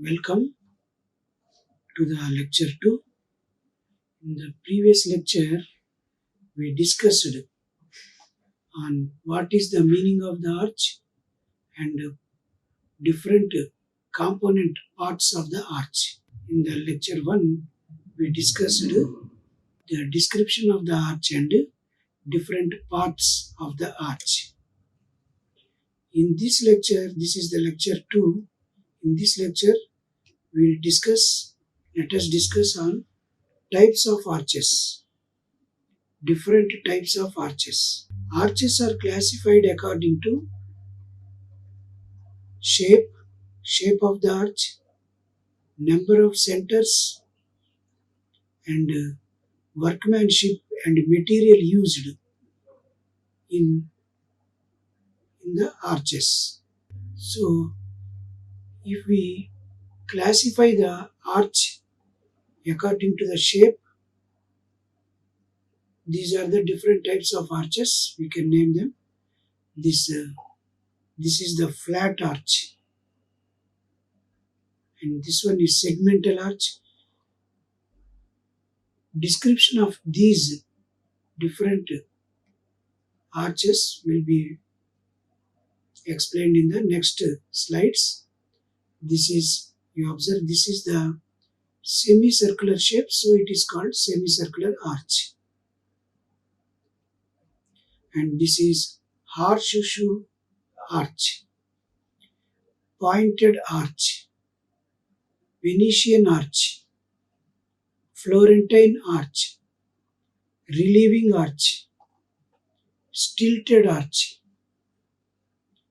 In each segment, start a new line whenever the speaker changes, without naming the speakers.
Welcome to the lecture 2. In the previous lecture, we discussed on what is the meaning of the arch and different component parts of the arch. In the lecture 1, we discussed the description of the arch and different parts of the arch. In this lecture, this is the lecture 2. In this lecture, let us discuss on types of arches. Different types of arches. Arches are classified according to shape of the arch, number of centers, and workmanship and material used in the arches. So, if we classify the arch according to the shape, these are the different types of arches. We can name them. This is the flat arch, and this one is segmental arch. Description of these different arches will be explained in the next slides. You observe, this is the semicircular shape, so it is called semicircular arch. And this is horseshoe arch, pointed arch, Venetian arch, Florentine arch, relieving arch, stilted arch,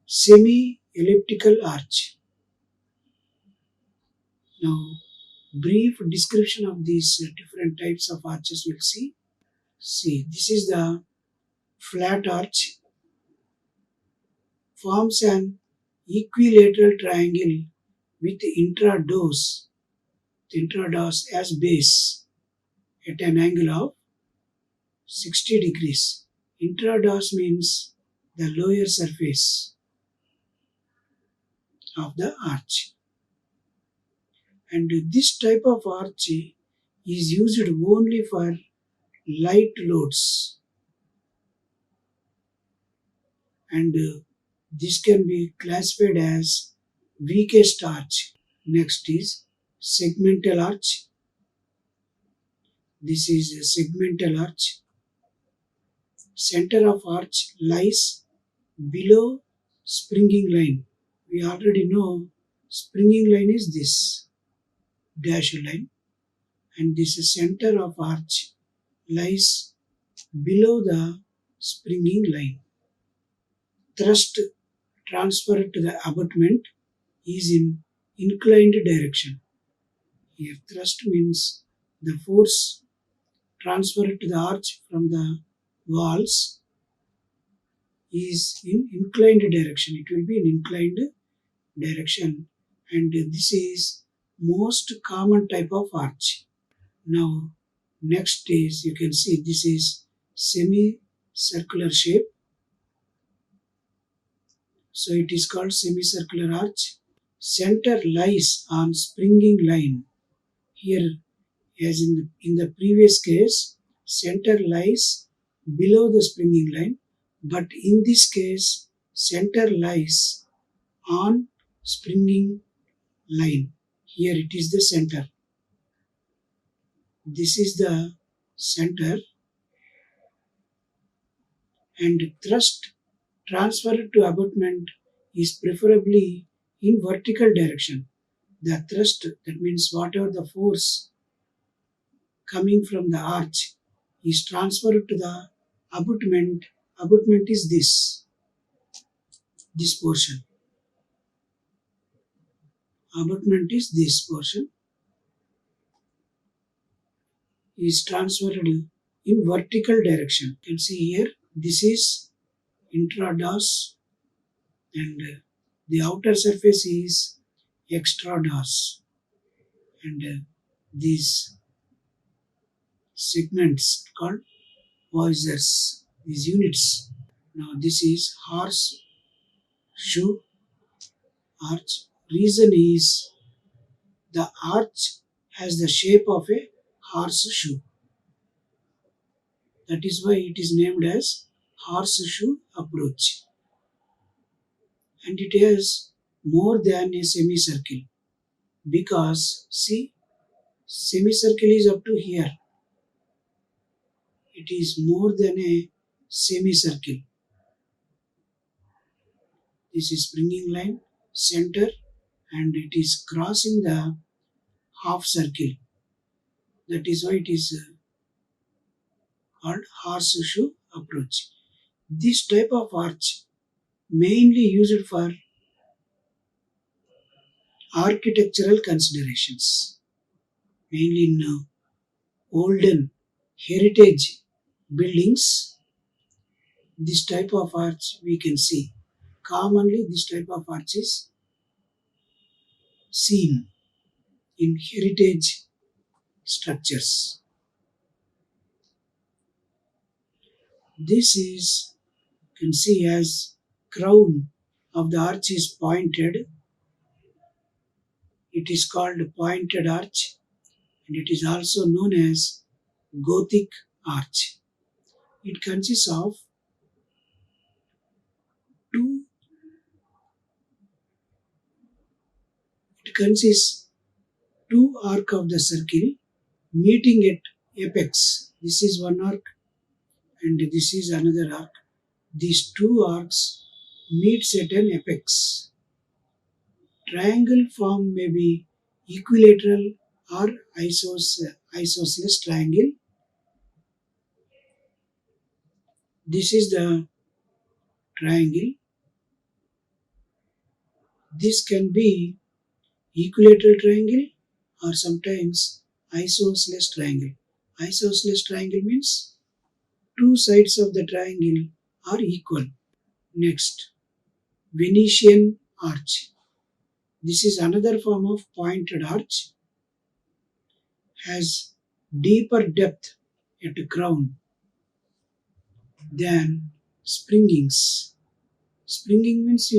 semi-elliptical arch. Now, brief description of these different types of arches we'll see. See, this is the flat arch. Forms an equilateral triangle with intrados as base at an angle of 60 degrees. Intrados means the lower surface of the arch. And this type of arch is used only for light loads. And this can be classified as weakest arch. Next is segmental arch. This is a segmental arch. Center of arch lies below springing line. We already know springing line is this dashed line, and this center of arch lies below the springing line. Thrust transferred to the abutment is in inclined direction. Here thrust means the force transferred to the arch from the walls is in inclined direction. It will be in inclined direction, and this is most common type of arch. Now next is, you can see, this is semicircular shape. So it is called semicircular arch. Center lies on springing line. Here, as in the previous case, center lies below the springing line, but in this case, center lies on springing line. Here it is the center. This is the center, and thrust transferred to abutment is preferably in vertical direction. The thrust, that means whatever the force coming from the arch is transferred to the abutment. Abutment is this portion. Abutment is this portion, is transferred in vertical direction. You can see here, this is intrados, and the outer surface is extrados, and these segments called voisers, these units. Now this is horseshoe arch. Reason is The arch has the shape of a horseshoe. That is why it is named as horseshoe approach. And it has more than a semicircle, because see, semicircle is up to here. It is more than a semicircle. This is springing line, center, and it is crossing the half circle. That is why it is called horseshoe approach. This type of arch mainly used for architectural considerations, mainly in olden heritage buildings. This type of arch we can see. Commonly, this type of arch is seen in heritage structures. This is, you can see, as crown of the arch is pointed. It is called pointed arch, and it is also known as Gothic arch. It consists of two. It consists two arc of the circle meeting at apex. This is one arc, and this is another arc. These two arcs meets at an apex. Triangle form may be equilateral or isosceles triangle. This is the triangle. This can be equilateral triangle or sometimes isosceles triangle. Isosceles triangle means two sides of the triangle are equal. Next, Venetian arch. This is another form of pointed arch. Has deeper depth at the crown than springings. Springing means,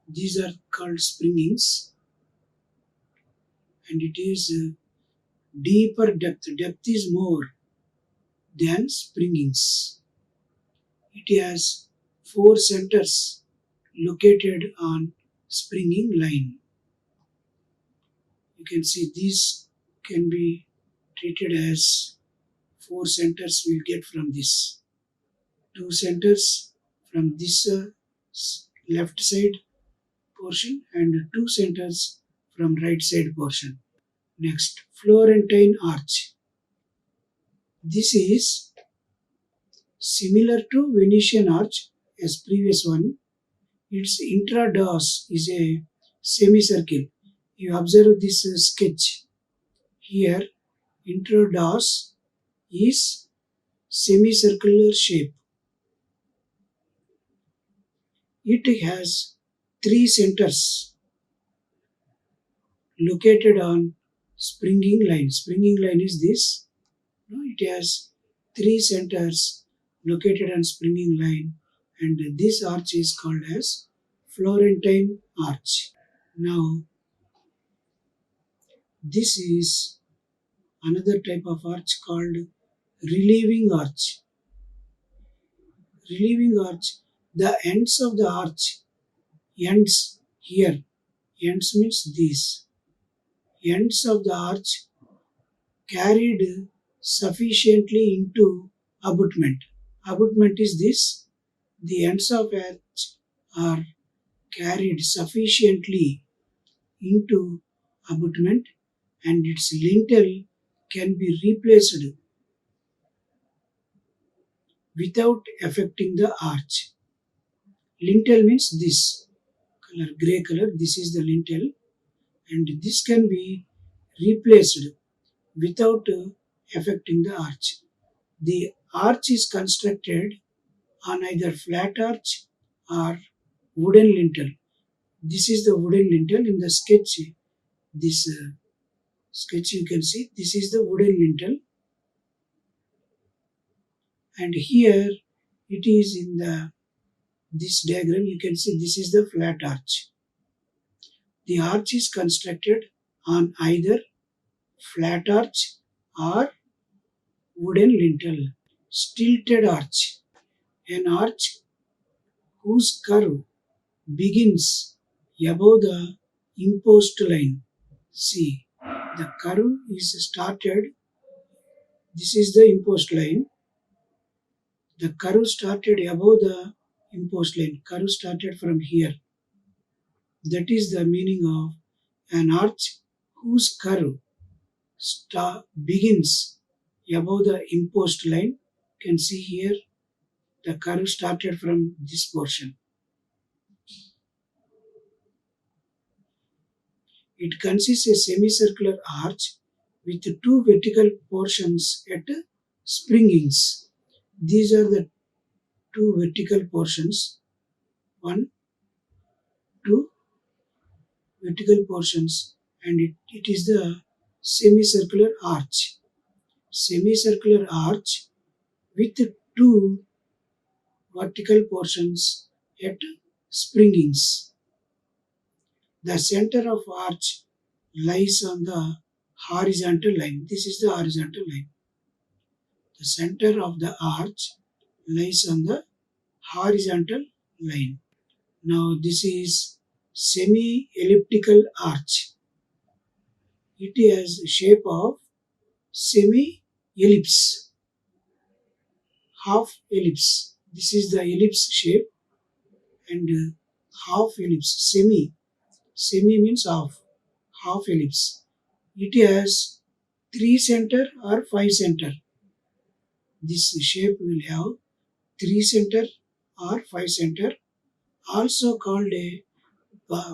these are called springings, and it is deeper depth. Depth is more than springings. It has four centers located on springing line. You can see these can be treated as four centers we'll get from this. Two centers from this left side portion and two centers from right side portion. Next, Florentine arch. This is similar to Venetian arch as previous one. Its intrados is a semicircle. You observe this sketch. Here, intrados is semicircular shape. It has three centers located on springing line. Springing line is this. It has three centers located on springing line, and this arch is called as Florentine arch. Now, this is another type of arch called relieving arch. Relieving arch, the ends of the arch, ends here. Ends means these. Ends of the arch carried sufficiently into abutment. Abutment is this. The ends of arch are carried sufficiently into abutment, and its lintel can be replaced without affecting the arch. Lintel means this color, grey color. This is the lintel, and this can be replaced without affecting the arch. The arch is constructed on either flat arch or wooden lintel. This is the wooden lintel in the sketch. This sketch you can see, this is the wooden lintel, and here it is in this diagram. You can see this is the flat arch. The arch is constructed on either flat arch or wooden lintel. Stilted arch, an arch whose curve begins above the imposed line. See, the curve is started, this is the imposed line. The curve started above the imposed line. Curve started from here. That is the meaning of an arch whose curve begins above the imposed line. You can see here the curve started from this portion. It consists a semicircular arch with two vertical portions at springings. These are the two vertical portions. One, two vertical portions, and it is the semicircular arch. Semicircular arch with two vertical portions at springings. The center of arch lies on the horizontal line. This is the horizontal line. The center of the arch lies on the horizontal line. Now this is semi-elliptical arch. It has shape of semi-ellipse, half ellipse. This is the ellipse shape and half ellipse. Semi means half ellipse. It has 3 center or 5 center. This shape will have 3 center or 5 center, also called a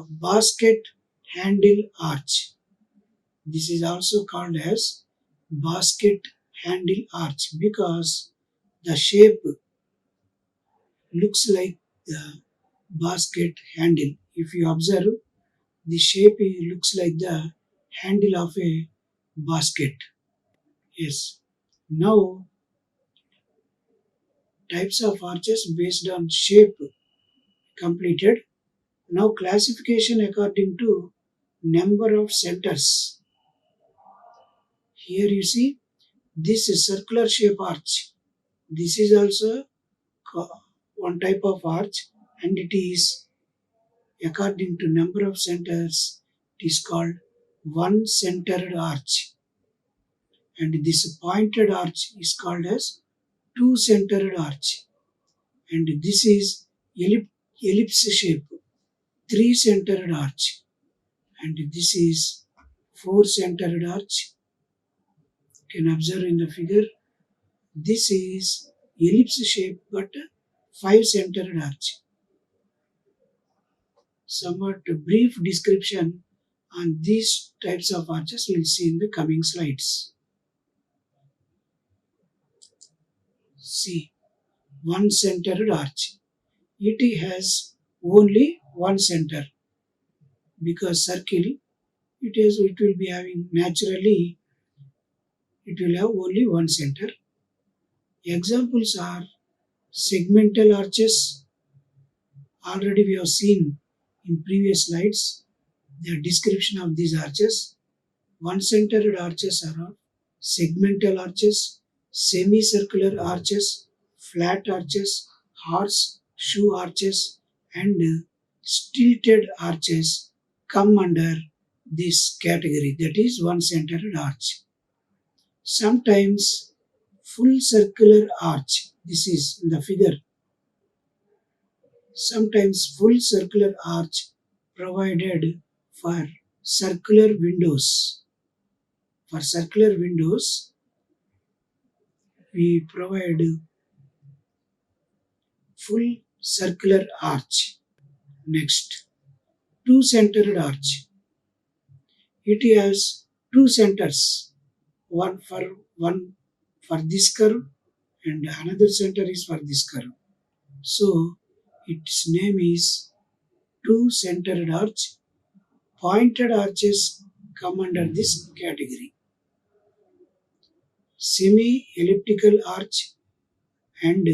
basket handle arch. This is also called as basket handle arch because the shape looks like the basket handle. If you observe, the shape looks like the handle of a basket. Yes. Now, types of arches based on shape completed. Now, classification according to number of centers. Here you see this is circular shape arch. This is also one type of arch, and it is according to number of centers. It is called one centered arch, and this pointed arch is called as two centered arch, and this is ellipse shape, three centered arch, and this is four centered arch. You can observe in the figure. This is ellipse shape but five centered arch. Somewhat brief description on these types of arches we'll see in the coming slides. See, one centered arch. It has only one center because circle it will be having naturally it will have only one center. Examples are segmental arches. Already we have seen in previous slides the description of these arches. One-centered arches are segmental arches, semicircular arches, flat arches, horseshoe arches, and stilted arches come under this category, that is one-centered arch. Sometimes full circular arch, this is in the figure. Sometimes full circular arch provided for circular windows. For circular windows, we provide full circular arch. Next, two-centered arch. It has two centers, one for this curve and another center is for this curve. So its name is two-centered arch. Pointed arches come under this category. Semi-elliptical arch and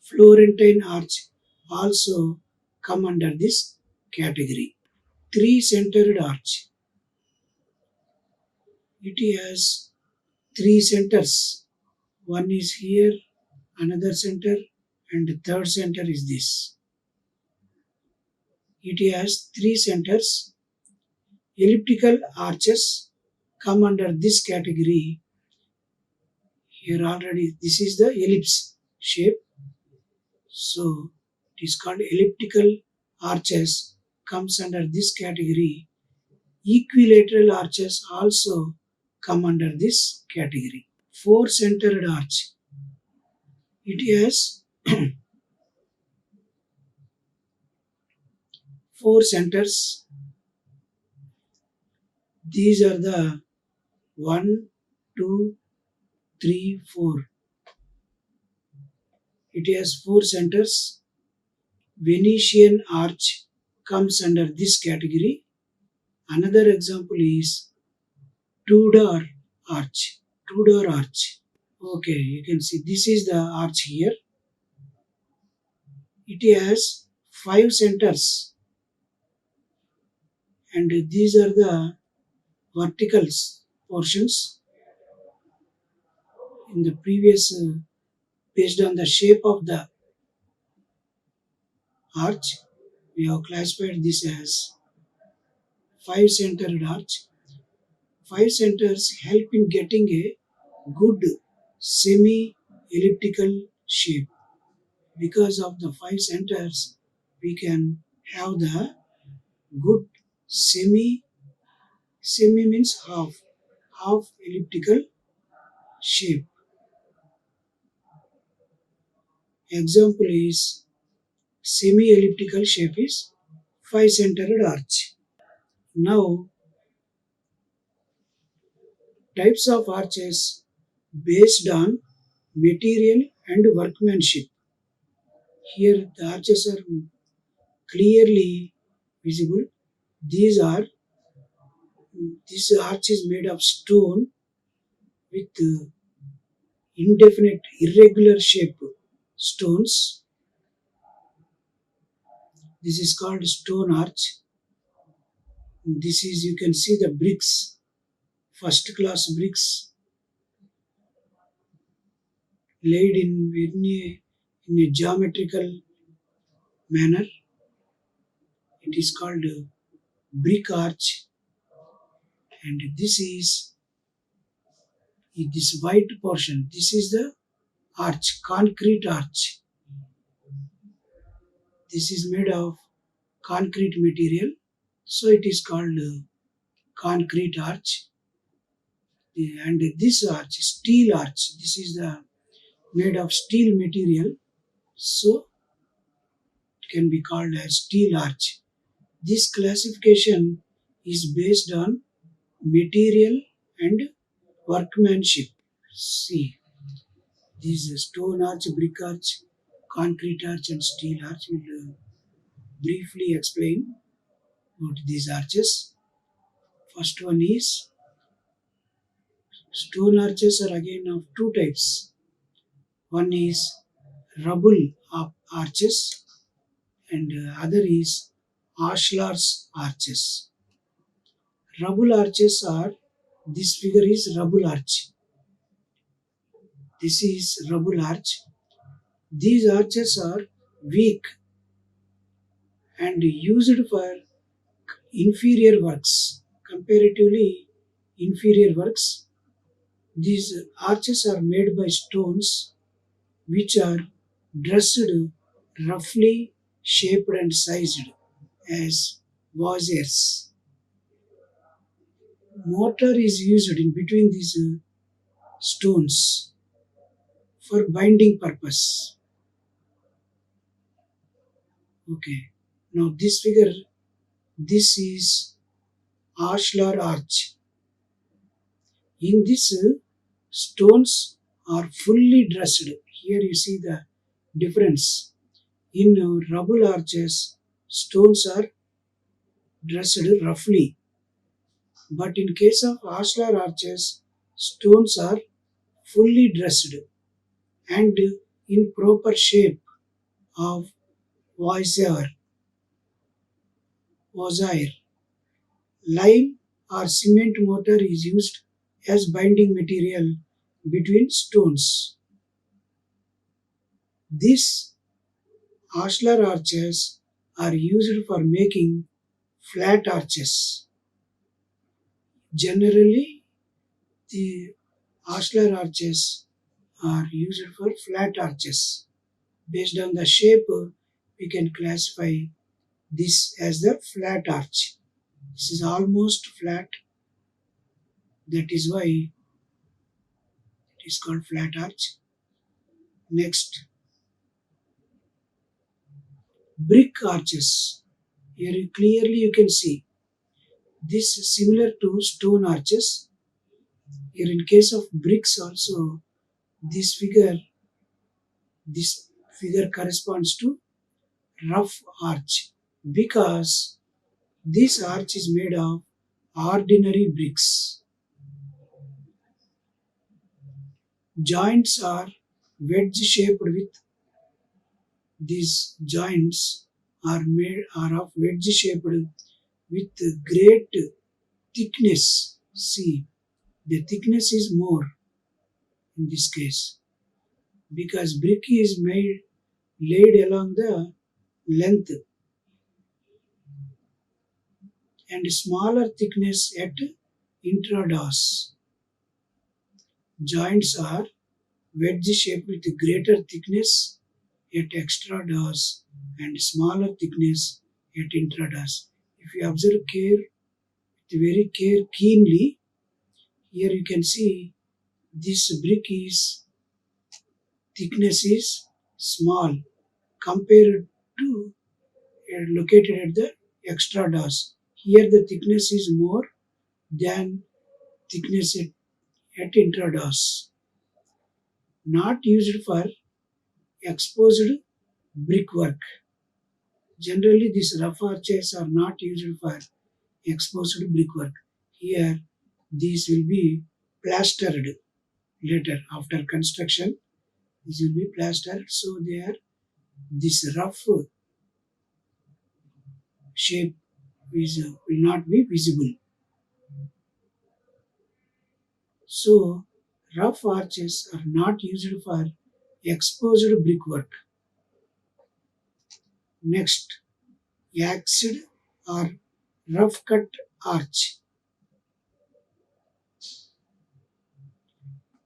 Florentine arch also come under this category. Three-centered arch. It has three centers. One is here, another center, and the third center is this. It has three centers. Elliptical arches come under this category. Here already this is the ellipse shape. So it is called elliptical arches comes under this category. Equilateral arches also come under this category. Four-centered arch. It has four centers. These are the 1, 2, 3, 4. It has four centers. Venetian arch comes under this category. Another example is Tudor arch. Tudor arch. Okay, you can see this is the arch here. It has five centers, and these are the vertical portions. In the previous, based on the shape of the arch, we have classified this as five-centered arch. Five centers help in getting a good semi-elliptical shape. Because of the five centers, we can have the good semi means half elliptical shape. Example is semi-elliptical shape is five-centered arch. Now, types of arches based on material and workmanship. Here the arches are clearly visible. These are this arch is made of stone with indefinite irregular shape stones. This is called stone arch. This is, you can see the bricks, first class bricks laid in a geometrical manner. It is called brick arch, and this white portion. This is the arch, concrete arch. This is made of concrete material, so it is called concrete arch. And this arch, steel arch. This is the made of steel material, so it can be called as steel arch. This classification is based on material and workmanship. See, these stone arch, brick arch, concrete arch, and steel arch will briefly explain about these arches. First one is stone arches are again of two types. One is rubble arches, and other is ashlar's arches. Rubble arches are, this figure is rubble arch. This is rubble arch. These arches are weak and used for inferior works, comparatively inferior works. These arches are made by stones which are dressed roughly shaped and sized as vousers. Mortar is used in between these stones for binding purpose. Okay. Now this figure, this is ashlar arch. In this, stones are fully dressed. Here you see the difference. In rubble arches, stones are dressed roughly, but in case of ashlar arches, stones are fully dressed and in proper shape of voussoir. Lime or cement mortar is used as binding material between stones. These ashlar arches are used for making flat arches. Generally, the ashlar arches are used for flat arches. Based on the shape, we can classify this as the flat arch. This is almost flat, that is why it is called flat arch. Next, brick arches. Here clearly you can see this is similar to stone arches. Here in case of bricks also, this figure this figure corresponds to rough arch because this arch is made of ordinary bricks. Joints are wedge shaped with these joints are of wedge shaped with great thickness. See, the thickness is more in this case because brick is made laid along the length and smaller thickness at intrados. Joints are wedge shaped with greater thickness at extrados and smaller thickness at intrados. If you observe very keenly, here you can see this brick is thickness is small compared to located at the extrados. Here the thickness is more than thickness at intrados. Not used for exposed brickwork. Generally, these rough arches are not used for exposed brickwork. Here, these will be plastered later after construction. This will be plastered, so there this rough shape will not be visible. So, rough arches are not used for exposed brickwork. Next, axed or rough cut arch.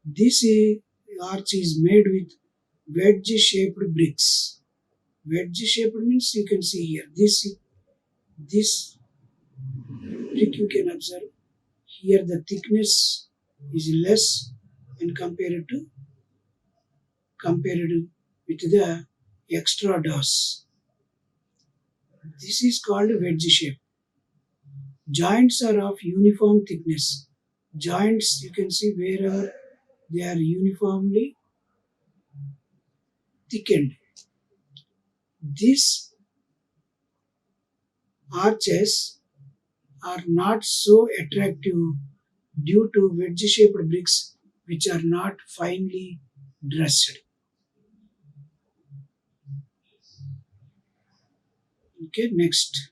This arch is made with wedge shaped bricks. Wedge shaped means you can see here. This brick you can observe. Here the thickness is less and compared with the extra DOS. This is called wedge shape. Joints are of uniform thickness. Joints you can see wherever they are uniformly thickened. These arches are not so attractive due to wedge shaped bricks which are not finely dressed. Okay, next.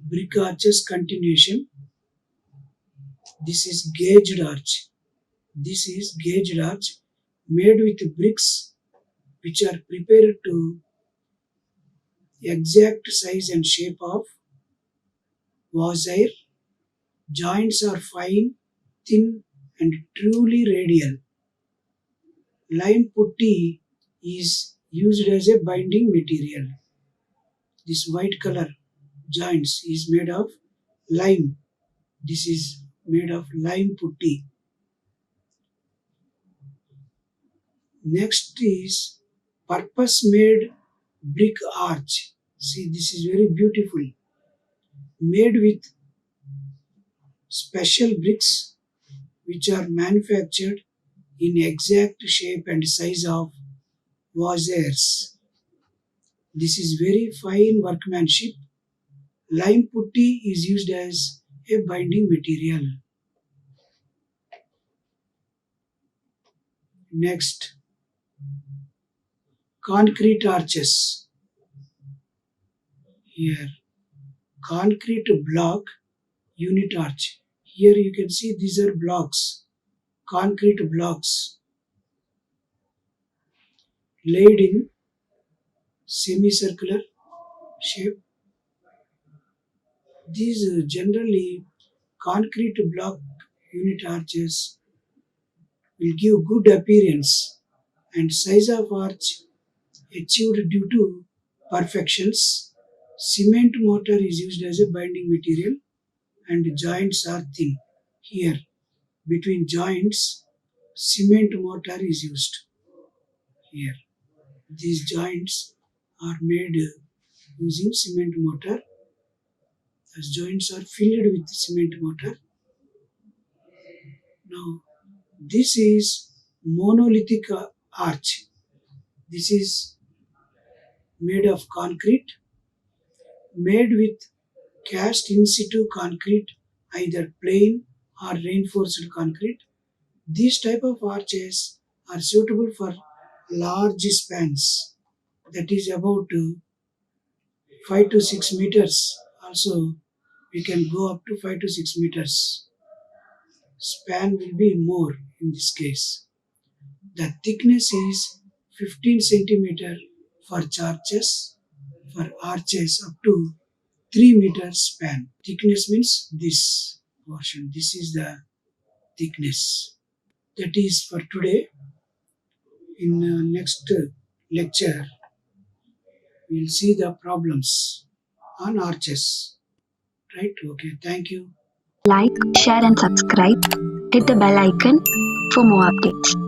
Brick arches continuation. This is gauged arch. This is gauged arch made with bricks which are prepared to exact size and shape of wassail. Joints are fine, thin and truly radial. Lime putty is used as a binding material. This white color joints is made of lime. This is made of lime putty. Next is purpose made brick arch. See, this is very beautiful. Made with special bricks which are manufactured in exact shape and size of wassails. This is very fine workmanship. Lime putty is used as a binding material. Next, concrete arches. Here, concrete block unit arch. Here you can see these are blocks, concrete blocks laid in semicircular shape. These generally concrete block unit arches will give good appearance and size of arch achieved due to perfections. Cement mortar is used as a binding material and joints are thin. Here, between joints, cement mortar is used. Here, these joints are made using cement mortar. As joints are filled with cement mortar. Now, this is monolithic arch. This is made of concrete, made with cast in situ concrete, either plain or reinforced concrete. These type of arches are suitable for large spans, that is about 5 to 6 meters. Also, we can go up to 5 to 6 meters. Span will be more in this case. The thickness is 15 centimeter for arches up to 3 meters span. Thickness means this portion. This is the thickness. That is for today. In next lecture, we'll see the problems on arches. Right? Okay. Thank you.
Like, share and subscribe. Hit the bell icon for more updates.